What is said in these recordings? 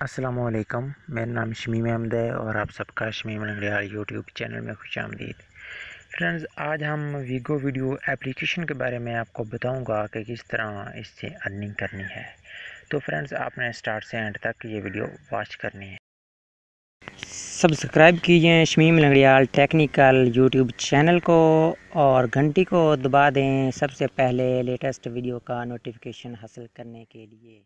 अस्सलामुअलैकुम, मेरा नाम शमीम अहमद है और आप सबका शमीम लंगड़ियाल यूट्यूब चैनल में खुशामदीद। फ्रेंड्स, आज हम वीगो वीडियो एप्लीकेशन के बारे में आपको बताऊंगा कि किस तरह इससे अर्निंग करनी है। तो फ्रेंड्स, आपने स्टार्ट से एंड तक ये वीडियो वॉच करनी है। सब्सक्राइब कीजिए Shamim Langrial technical YouTube channel को और घंटी को दबा दें सबसे पहले लेटेस्ट वीडियो का नोटिफिकेशन हासिल करने के लिए।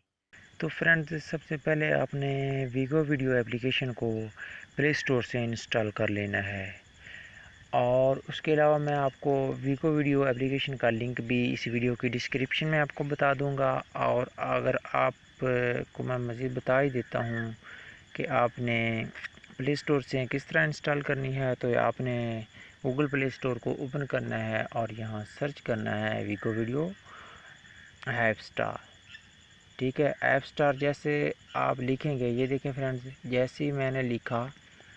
तो फ्रेंड्स, सबसे पहले आपने वीगो वीडियो एप्लीकेशन को प्ले स्टोर से इंस्टॉल कर लेना है और उसके अलावा मैं आपको वीगो वीडियो एप्लीकेशन का लिंक भी इस वीडियो की डिस्क्रिप्शन में आपको बता दूंगा। और अगर आप को मैं मज़ीद बता ही देता हूं कि आपने प्ले स्टोर से किस तरह इंस्टॉल करनी है। तो आपने गूगल प्ले स्टोर को ओपन करना है और यहाँ सर्च करना है वीगो वीडियो ऐप स्टार। ठीक है, ऐप स्टार जैसे आप लिखेंगे, ये देखें फ्रेंड्स, जैसे ही मैंने लिखा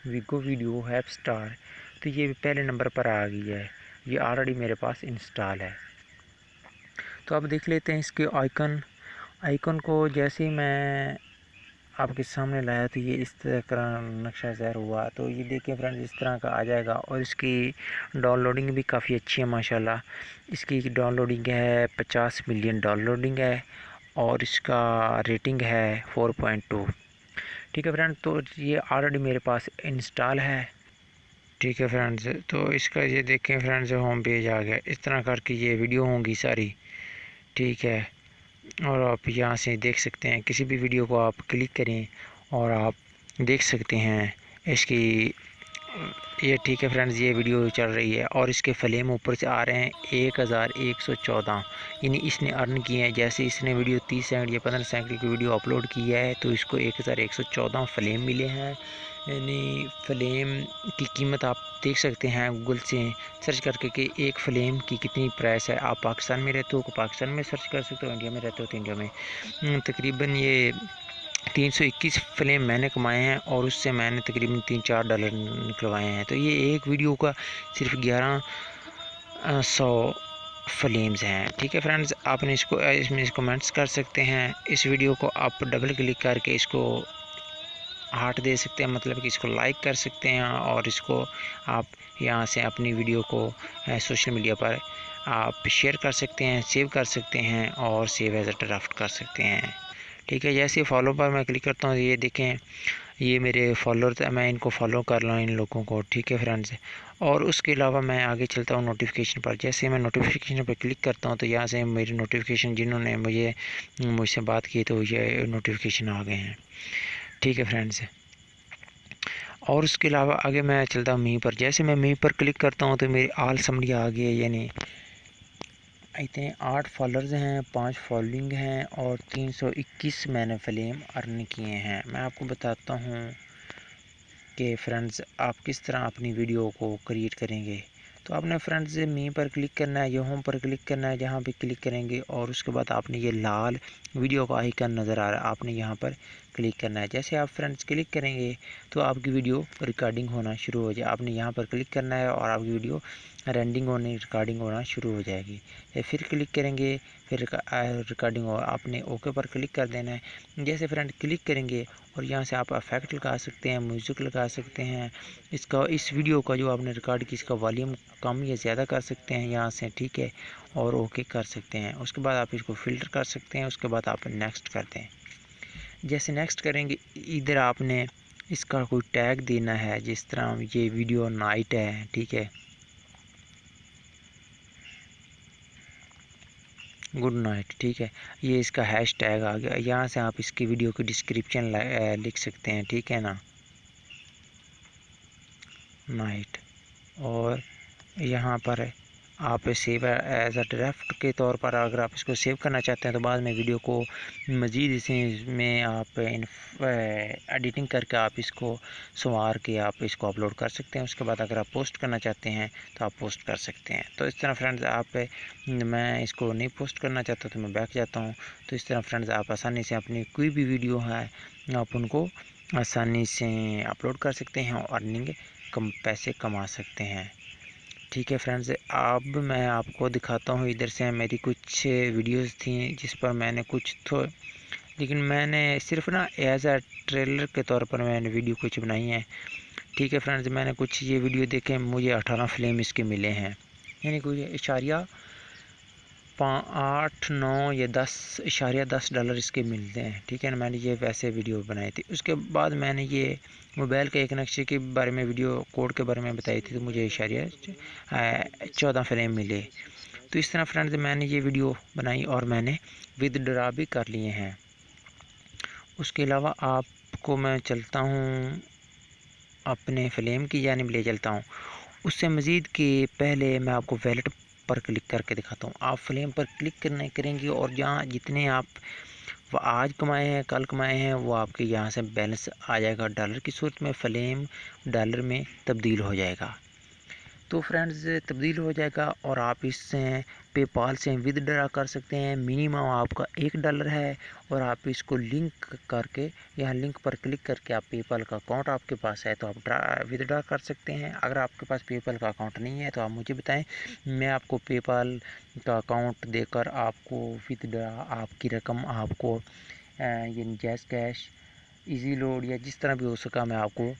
वीगो वीडियो ऐप स्टार तो ये पहले नंबर पर आ गई है। ये ऑलरेडी मेरे पास इंस्टॉल है। तो अब देख लेते हैं इसके आइकन को। जैसे ही मैं आपके सामने लाया तो ये इस तरह नक्शा ज़ाहिर हुआ। तो ये देखिए फ्रेंड्स, इस तरह का आ जाएगा और इसकी डाउनलोडिंग भी काफ़ी अच्छी है माशाल्लाह। इसकी डाउनलोडिंग है 50 मिलियन डाउनलोडिंग है और इसका रेटिंग है 4.2। ठीक है फ्रेंड्स, तो ये ऑलरेडी मेरे पास इंस्टॉल है। ठीक है फ्रेंड्स, तो इसका ये देखें फ्रेंड्स, होम पेज आ गया। इस तरह करके ये वीडियो होंगी सारी। ठीक है, और आप यहाँ से देख सकते हैं, किसी भी वीडियो को आप क्लिक करें और आप देख सकते हैं इसकी ये। ठीक है फ्रेंड्स, ये वीडियो चल रही है और इसके फ्लेम ऊपर से आ रहे हैं 1114, यानी इसने अर्न किए हैं। जैसे इसने वीडियो 30 सेकंड या 15 सेकंड की वीडियो अपलोड की है तो इसको 1114 फ्लेम मिले हैं। यानी फ्लेम की कीमत आप देख सकते हैं गूगल से सर्च करके कि एक फ्लेम की कितनी प्राइस है। आप पाकिस्तान में रहते हो तो पाकिस्तान में सर्च कर सकते हो, इंडिया में रहते हो तो इंडिया में। तकरीबन ये 321 फ्लेम मैंने कमाए हैं और उससे मैंने तकरीबन $3-4 निकलवाए हैं। तो ये एक वीडियो का सिर्फ 1100 फ्लेम्स हैं। ठीक है फ्रेंड्स, आपने इसमें कमेंट्स कर सकते हैं। इस वीडियो को आप डबल क्लिक करके इसको हार्ट दे सकते हैं, मतलब कि इसको लाइक कर सकते हैं और इसको आप यहाँ से अपनी वीडियो को सोशल मीडिया पर आप शेयर कर सकते हैं, सेव कर सकते हैं और सेव एज अ ड्राफ्ट कर सकते हैं। ठीक है, जैसे फॉलो पर मैं क्लिक करता हूँ, ये देखें ये मेरे फॉलोअर, मैं इनको फॉलो कर रहा हूँ इन लोगों को। ठीक है फ्रेंड्स, और उसके अलावा मैं आगे चलता हूँ नोटिफिकेशन पर। जैसे मैं नोटिफिकेशन पर क्लिक करता हूँ तो यहाँ से मेरी नोटिफिकेशन, जिन्होंने मुझसे बात की तो ये नोटिफिकेशन आ गए हैं। ठीक है फ्रेंड्स, और उसके अलावा आगे मैं चलता हूँ मी पर। जैसे मैं मी पर क्लिक करता हूँ तो मेरी आल समरी आ गई है, यानी इतने 8 फॉलोअर्स हैं, 5 फॉलोइंग हैं और 321 मैंने फ्लेम अर्न किए हैं। मैं आपको बताता हूँ कि फ्रेंड्स आप किस तरह अपनी वीडियो को क्रिएट करेंगे। तो आपने फ्रेंड्स मी पर क्लिक करना है, या होम पर क्लिक करना है, जहाँ पे क्लिक करेंगे और उसके बाद आपने ये लाल वीडियो का आइकन नज़र आ रहा है, आपने यहाँ पर क्लिक करना है। जैसे आप फ्रेंड्स क्लिक करेंगे तो आपकी वीडियो रिकॉर्डिंग होना शुरू हो जाए। आपने यहाँ पर क्लिक करना है और आपकी वीडियो रेंडिंग होने रिकॉर्डिंग होना शुरू हो जाएगी। फिर क्लिक करेंगे, फिर रिकॉर्डिंग हो, आपने ओके पर क्लिक कर देना है। जैसे फ्रेंड क्लिक करेंगे और यहाँ से आप इफेक्ट लगा सकते हैं, म्यूज़िक लगा सकते हैं। इस वीडियो का जो आपने रिकॉर्ड की इसका वॉल्यूम कम या ज़्यादा कर सकते हैं यहाँ से। ठीक है, और ओके कर सकते हैं। उसके बाद आप इसको फ़िल्टर कर सकते हैं। उसके बाद आप नेक्स्ट करते हैं। जैसे नेक्स्ट करेंगे, इधर आपने इसका कोई टैग देना है, जिस तरह ये वीडियो नाइट है। ठीक है, गुड नाइट। ठीक है, ये इसका हैश टैग आ गया। यहाँ से आप इसकी वीडियो की डिस्क्रिप्शन लिख सकते हैं। ठीक है ना, नाइट, और यहाँ पर आप सेव एज अ ड्राफ्ट के तौर पर अगर आप इसको सेव करना चाहते हैं तो बाद में वीडियो को मज़ीद इसमें आप एडिटिंग करके आप इसको संवार के आप इसको अपलोड कर सकते हैं। उसके बाद अगर आप पोस्ट करना चाहते हैं तो आप पोस्ट कर सकते हैं। तो इस तरह फ्रेंड्स मैं इसको नहीं पोस्ट करना चाहता तो मैं बैक जाता हूँ। तो इस तरह फ्रेंड्स आप आसानी से अपनी कोई भी वीडियो है आप उनको आसानी से अपलोड कर सकते हैं और अर्निंग पैसे कमा सकते हैं। ठीक है फ्रेंड्स, अब मैं आपको दिखाता हूँ। इधर से मेरी कुछ वीडियोस थी जिस पर मैंने कुछ लेकिन मैंने सिर्फ ना एज आ ट्रेलर के तौर पर मैंने वीडियो कुछ बनाई है। ठीक है फ्रेंड्स, मैंने कुछ ये वीडियो देखे, मुझे 18 फ्लेम इसके मिले हैं, यानी कुछ इशारिया 8, 9 या 10.10 इसके मिलते हैं। ठीक है ना, मैंने ये वैसे वीडियो बनाई थी। उसके बाद मैंने ये मोबाइल के एक नक्शे के बारे में वीडियो कोड के बारे में बताई थी, तो मुझे इशारिया 14 फ्लेम मिले। तो इस तरह फ्रेंड्स मैंने ये वीडियो बनाई और मैंने विदड्रा भी कर लिए हैं। उसके अलावा आपको मैं चलता हूँ अपने फ्लेम की जानिब ले चलता हूँ। उससे मज़ीद कि पहले मैं आपको वैलेट पर क्लिक करके दिखाता हूँ। आप फ्लेम पर क्लिक करेंगे और जहाँ जितने आप आज कमाए हैं, कल कमाए हैं, वो आपके यहाँ से बैलेंस आ जाएगा। डॉलर की सूरत में फ्लेम डॉलर में तब्दील हो जाएगा। तो फ्रेंड्स तब्दील हो जाएगा और आप इससे पेपाल से विदड्रा कर सकते हैं। मिनिमम आपका $1 है और आप इसको लिंक करके यहाँ लिंक पर क्लिक करके आप पेपाल का अकाउंट आपके पास है तो आप विदड्रा कर सकते हैं। अगर आपके पास पेपाल का अकाउंट नहीं है तो आप मुझे बताएं, मैं आपको पेपाल का अकाउंट देकर आपको विदड्रा आपकी रकम आपको ये जैज़ कैश, इजी लोड या जिस तरह भी हो सका मैं आपको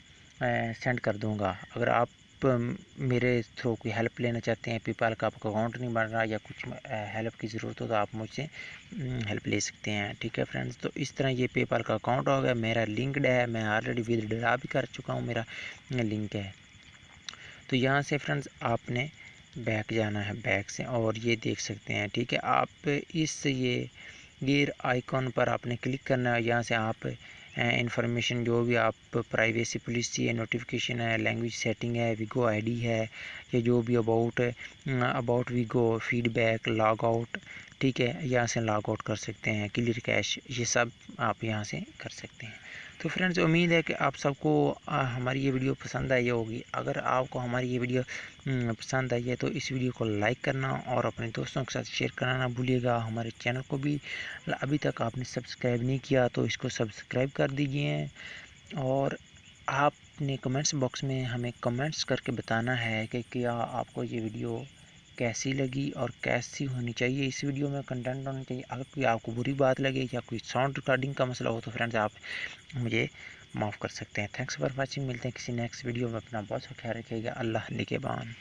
सेंड कर दूंगा। अगर आप मेरे थ्रू कोई हेल्प लेना चाहते हैं, पेपाल का आपका अकाउंट नहीं बन रहा या कुछ हेल्प की ज़रूरत हो तो आप मुझसे हेल्प ले सकते हैं। ठीक है फ्रेंड्स, तो इस तरह ये पेपाल का अकाउंट हो गया, मेरा लिंक्ड है, मैं ऑलरेडी विदड्रा भी कर चुका हूँ, मेरा लिंक है। तो यहाँ से फ्रेंड्स आपने बैक जाना है, बैक से, और ये देख सकते हैं। ठीक है, आप इस ये गियर आइकॉन पर आपने क्लिक करना है। यहाँ से आप इंफॉर्मेशन जो भी आप प्राइवेसी पॉलिसी है, नोटिफिकेशन है, लैंग्वेज सेटिंग है, वीगो आईडी है, या जो भी about Vigo, feedback, log out, ठीक है, यहाँ से लॉग आउट कर सकते हैं, क्लियर कैश, ये सब आप यहाँ से कर सकते हैं। तो फ्रेंड्स उम्मीद है कि आप सबको हमारी ये वीडियो पसंद आई होगी। अगर आपको हमारी ये वीडियो पसंद आई है तो इस वीडियो को लाइक करना और अपने दोस्तों के साथ शेयर करना ना भूलिएगा। हमारे चैनल को भी अभी तक आपने सब्सक्राइब नहीं किया तो इसको सब्सक्राइब कर दीजिए, और आपने कमेंट्स बॉक्स में हमें कमेंट्स करके बताना है कि क्या आपको ये वीडियो कैसी लगी और कैसी होनी चाहिए, इस वीडियो में कंटेंट होना चाहिए। अगर कोई आपको बुरी बात लगे या कोई साउंड रिकॉर्डिंग का मसला हो तो फ्रेंड्स आप मुझे माफ़ कर सकते हैं। थैंक्स फॉर वॉचिंग, मिलते हैं किसी नेक्स्ट वीडियो में। अपना बहुत सा ख्याल रखिएगा। अल्लाह निगहबान।